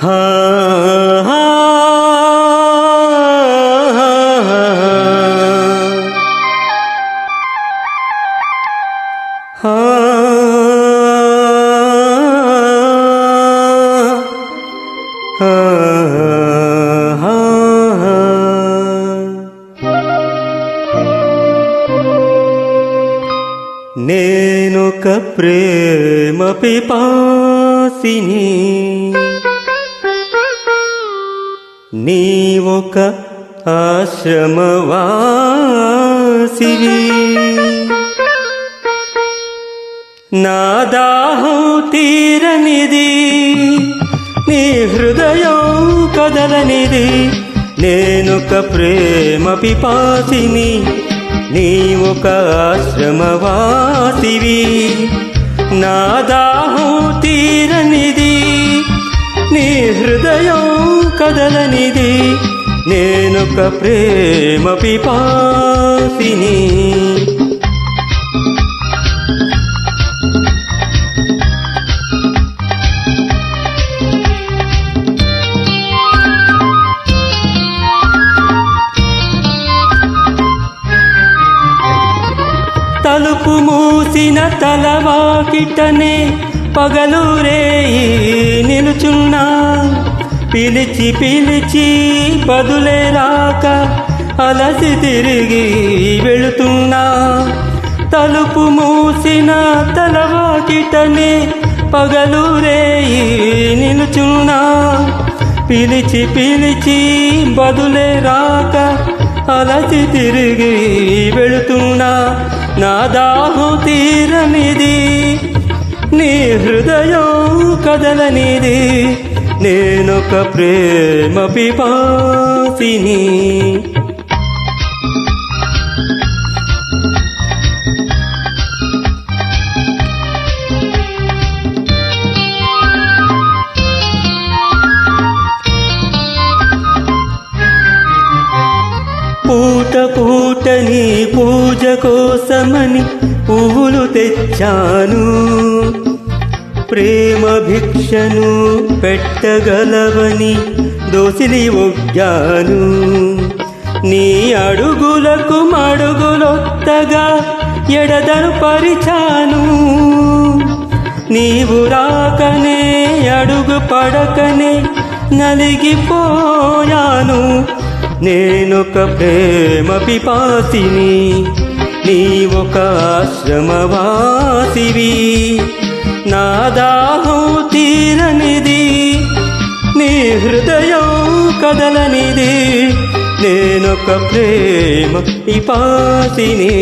హా హా హా నేనొక ప్రేమ పిపాసిని, నీవొక ఆశ్రమవాసివి. నా దాహం తీరనిది, నీ హృదయం కదలనిది. నేనొక ప్రేమ పిపాసిని, నీవొక ఆశ్రమవాసివి. నా దాహం తీరనిది, నీ హృదయం కదలనిది. నేనొక ప్రేమ పిపాసిని. తలుపు మూసిన తలవాకిటనే పగలురేయి నిలుచున్నా. పిలిచి పిలిచి బదులే రాక అలసి తిరిగి వెళుతున్నా. తలుపు మూసిన తలవాకిటనే పగలురేయి నిలుచున్నా. పిలిచి పిలిచి బదులే రాక అలసి తిరిగి వెళుతున్నా. నా దాహం తీరనిది, నీ హృదయం కదలనిది. నేనొక ప్రేమ పిపాసిని. పూట పూటని పూజ కోసమని పువ్వులు తెచ్చాను. ప్రేమ భిక్షను పెట్టగలవని దోసిలి ఒగ్గాను. నీ అడుగులకు మడుగులొత్తగా ఎడదను పరిచాను. నీవు రాకనే అడుగు పడకనే నలిగిపోయాను. నేనొక ప్రేమ పిపాసిని, నీవొక ఆశ్రమవాసివి. నా దాహం తీరనిది, నీ హృదయం కదలనిది. నేనొక ప్రేమ పిపాసిని.